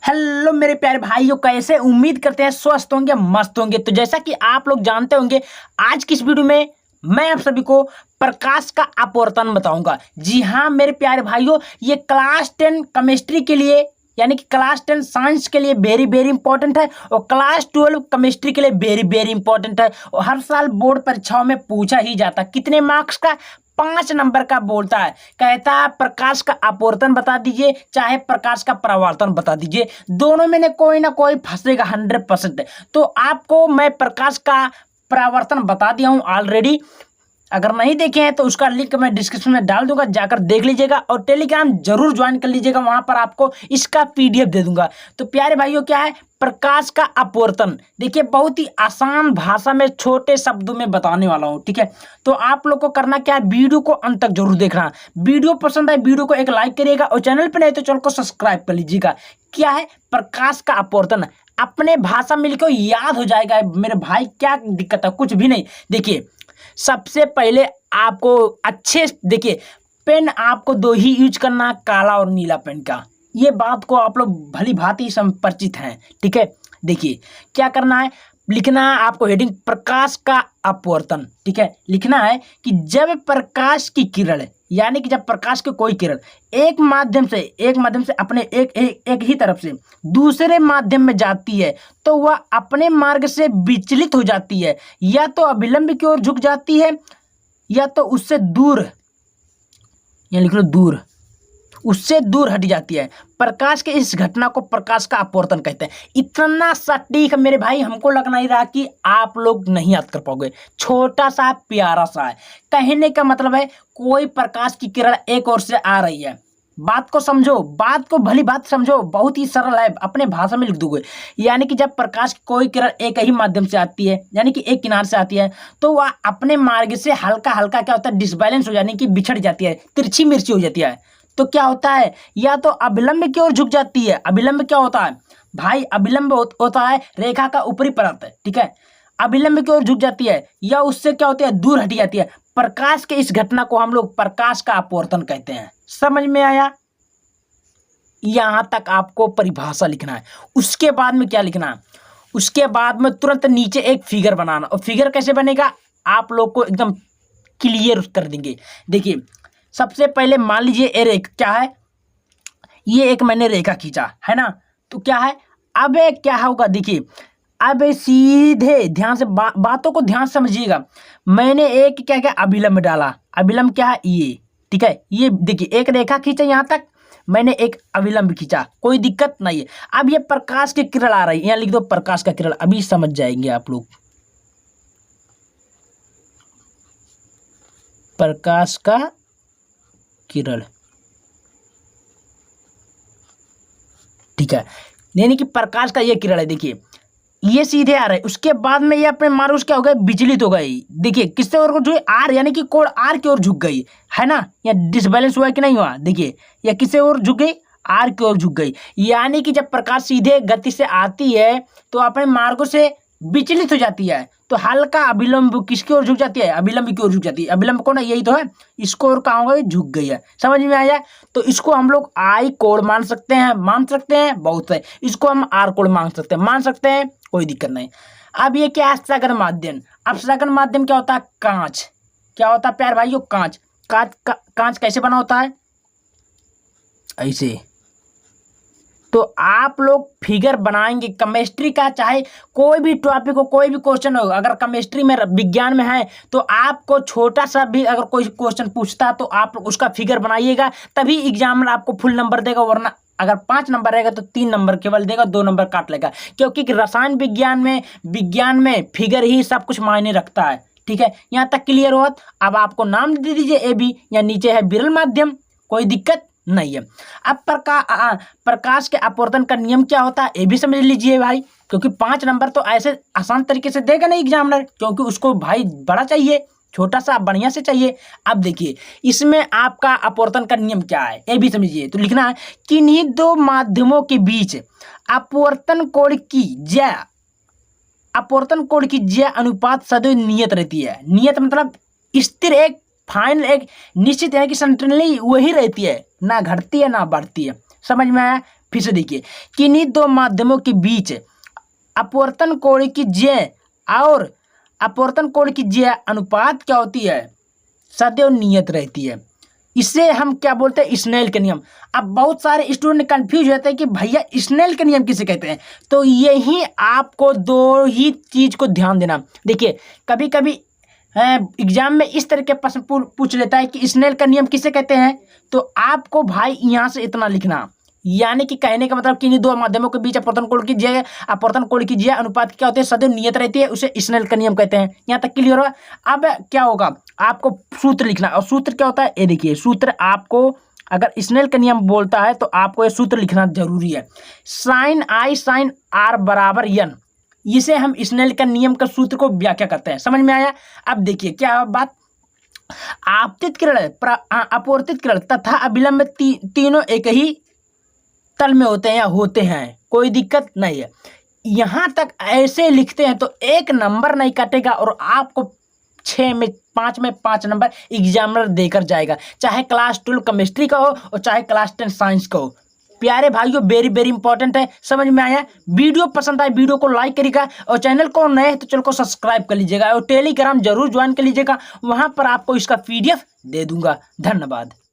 Hello मेरे प्यारे भाइयों, कैसे? उम्मीद करते हैं स्वस्थ होंगे, मस्त होंगे। तो जैसा कि आप लोग जानते होंगे, आज की इस वीडियो में मैं आप सभी को प्रकाश का अपवर्तन बताऊंगा। जी हाँ मेरे प्यारे भाइयों, ये क्लास 10 केमिस्ट्री के लिए यानी कि क्लास 10 साइंस के लिए वेरी वेरी इंपॉर्टेंट है और क्लास 12 केमिस्ट्री के लिए वेरी वेरी इंपॉर्टेंट है। और हर साल बोर्ड परीक्षाओं में पूछा ही जाता। कितने मार्क्स का? 5 नंबर का बोलता है। कहता है प्रकाश का अपवर्तन बता दीजिए, चाहे प्रकाश का परावर्तन बता दीजिए। दोनों में ने कोई ना कोई फंसेगा 100%। तो आपको मैं प्रकाश का परावर्तन बता दिया हूं ऑलरेडी। अगर नहीं देखे हैं तो उसका लिंक मैं डिस्क्रिप्शन में डाल दूंगा, जाकर देख लीजिएगा। और टेलीग्राम जरूर ज्वाइन कर लीजिएगा, वहां पर आपको इसका पीडीएफ दे दूंगा। तो प्यारे भाइयों, क्या है प्रकाश का अपवर्तन? देखिए, बहुत ही आसान भाषा में छोटे शब्दों में बताने वाला हूं, ठीक है। तो आप लोग को करना क्या है, वीडियो को अंत तक जरूर देखना। वीडियो पसंद आए वीडियो को एक लाइक करिएगा और चैनल पर नहीं तो चैनल को सब्सक्राइब कर लीजिएगा। क्या है प्रकाश का अपवर्तन? अपने भाषा में लिखो, याद हो जाएगा मेरे भाई। क्या दिक्कत है? कुछ भी नहीं। देखिए, सबसे पहले आपको अच्छे देखिए, पेन आपको दो ही यूज करना है, काला और नीला पेन का। ये बात को आप लोग भली भांति परिचित हैं, ठीक है। देखिए क्या करना है, लिखना है आपको हेडिंग प्रकाश का अपवर्तन, ठीक है। लिखना है कि जब प्रकाश की किरण यानी कि जब प्रकाश की कोई किरण एक माध्यम से अपने एक ही तरफ से दूसरे माध्यम में जाती है तो वह अपने मार्ग से विचलित हो जाती है, या तो अभिलंब की ओर झुक जाती है या तो उससे दूर, या लिख लो दूर, उससे दूर हट जाती है। प्रकाश के इस घटना को प्रकाश का अपवर्तन कहते हैं। इतना सटीक मेरे भाई, हमको लग नहीं रहा कि आप लोग नहीं याद कर पाओगे। छोटा सा प्यारा सा है। कहने का मतलब है कोई प्रकाश की किरण एक ओर से आ रही है। बात को समझो, बात को भली बात समझो, बहुत ही सरल है, अपने भाषा में लिख दोगे। यानी कि जब प्रकाश की कोई किरण एक ही माध्यम से आती है, यानी कि एक किनारे से आती है, तो वह अपने मार्ग से हल्का हल्का क्या होता है, डिसबैलेंस हो यानी कि बिछड़ जाती है, तिरछी मिर्ची हो जाती है। तो क्या होता है, या तो अभिलंब की ओर झुक जाती है। अभिलंब क्या होता है भाई? अभिलंब होता है रेखा का ऊपरी परत, ठीक है। अभिलंब की ओर झुक जाती है या उससे क्या होती है, दूर हट जाती है। प्रकाश के इस घटना को हम लोग प्रकाश का अपवर्तन कहते हैं। समझ में आया? यहां तक आपको परिभाषा लिखना है। उसके बाद में क्या लिखना है, उसके बाद में तुरंत नीचे एक फिगर बनाना। और फिगर कैसे बनेगा आप लोग को एकदम क्लियर कर देंगे। देखिए, सबसे पहले मान लीजिए ये रेखा क्या है, ये एक मैंने रेखा खींचा है ना। तो क्या है, अब क्या होगा, देखिए अब सीधे ध्यान से बातों को ध्यान से समझिएगा। मैंने एक क्या क्या अभिलंब डाला। अभिलंब क्या है? ये, ठीक है। ये देखिए एक रेखा खींचा, यहां तक मैंने एक अभिलंब खींचा, कोई दिक्कत नहीं है। अब ये प्रकाश की किरण आ रही है, यहां लिख दो प्रकाश का किरण। अभी समझ जाएंगे आप लोग। प्रकाश का किरण, ठीक है। यानी कि प्रकाश का ये किरण है, देखिए ये सीधे आ रहा है। उसके बाद में ये अपने मार्ग क्या हो गया, विचलित हो गई। देखिए किससे और जो आर यानी कि कोण आर की ओर झुक गई है ना। या डिसबैलेंस हुआ कि नहीं हुआ? देखिए या किससे और झुक गई, आर की ओर झुक गई। यानी कि जब प्रकाश सीधे गति से आती है तो अपने मार्गों से विचलित हो जाती है, तो हल्का अभिलंब किसकी ओर झुक जाती है, अभिलंब की ओर झुक जाती है। अभिलंब कौन है, यही तो है। इसको और कहाँ होगा, झुक गई है। समझ में आया? तो इसको हम लोग आई कोण मान सकते हैं, बहुत है। इसको हम आर कोण मान सकते हैं, कोई दिक्कत नहीं। अब ये क्या है, सघन माध्यम। अब सघन माध्यम क्या होता है, कांच। क्या होता है प्यार भाइयों, कांच। कांच कैसे बना होता है, ऐसे। तो आप लोग फिगर बनाएंगे केमिस्ट्री का, चाहे कोई भी टॉपिक हो, कोई भी क्वेश्चन हो। अगर केमिस्ट्री में विज्ञान में है तो आपको छोटा सा भी अगर कोई क्वेश्चन पूछता तो आप उसका फिगर बनाइएगा, तभी एग्जामिनर आपको फुल नंबर देगा। वरना अगर 5 नंबर रहेगा तो 3 नंबर केवल देगा, 2 नंबर काट लेगा। क्योंकि रसायन विज्ञान में फिगर ही सब कुछ मायने रखता है, ठीक है। यहाँ तक क्लियर हो? अब आपको नाम दे दीजिए ए बी, या नीचे है विरल माध्यम, कोई दिक्कत नहीं है। अब प्रकाश के अपवर्तन का नियम क्या होता है ये भी समझ लीजिए भाई, क्योंकि 5 नंबर तो ऐसे आसान तरीके से देगा नहीं एग्जामिनर, क्योंकि उसको भाई बड़ा चाहिए, छोटा सा बढ़िया से चाहिए। अब देखिए इसमें आपका अपवर्तन का नियम क्या है ये भी समझिए। तो लिखना है किन्हीं दो माध्यमों के बीच अपवर्तन कोण की ज्या अनुपात सदैव नियत रहती है। नियत मतलब स्थिर, एक फाइनल, एक निश्चित, यानी कि सेंट्रली वही रहती है, ना घटती है ना बढ़ती है। समझ में आया? फिर से देखिए, किन्हीं दो माध्यमों के बीच अपवर्तन कोण की ज्या और अपवर्तन कोण की ज्या अनुपात क्या होती है, सदैव नियत रहती है। इसे हम क्या बोलते हैं, स्नेल के नियम। अब बहुत सारे स्टूडेंट कंफ्यूज रहते हैं कि भैया स्नेल के नियम किसे कहते हैं। तो यही आपको दो ही चीज को ध्यान देना। देखिए, कभी कभी एग्जाम में इस तरह के प्रश्न पूछ लेता है कि स्नेल का नियम किसे कहते हैं। तो आपको भाई यहाँ से इतना लिखना, यानी कि कहने का मतलब कि दो माध्यमों के बीच अपवर्तन कोण की ज्या अनुपात क्या होते हैं, सदैव नियत रहती है, उसे स्नेल का नियम कहते हैं। यहाँ तक क्लियर होगा। अब क्या होगा, आपको सूत्र लिखना, और सूत्र क्या होता है ये देखिए। सूत्र आपको अगर स्नेल का नियम बोलता है तो आपको ये सूत्र लिखना जरूरी है। साइन आई साइन आर बराबर एन, इसे हम स्नेल का नियम का सूत्र को व्याख्या करते हैं। समझ में आया। अब देखिए क्या बात, आपतित किरण, अपवर्तित किरण तथा अभिलंब तीनों एक ही तल में होते हैं या होते हैं, कोई दिक्कत नहीं है। यहां तक ऐसे लिखते हैं तो एक नंबर नहीं कटेगा और आपको 6 में 5 नंबर एग्जामिनर देकर जाएगा, चाहे क्लास 12 केमिस्ट्री का हो और चाहे क्लास 10 साइंस का हो। प्यारे भाइयों, वेरी वेरी इंपॉर्टेंट है। समझ में आया। वीडियो पसंद आए वीडियो को लाइक करिएगा, और चैनल को नए है तो चैनल को सब्सक्राइब कर लीजिएगा, और टेलीग्राम जरूर ज्वाइन कर लीजिएगा, वहां पर आपको इसका PDF दे दूंगा। धन्यवाद।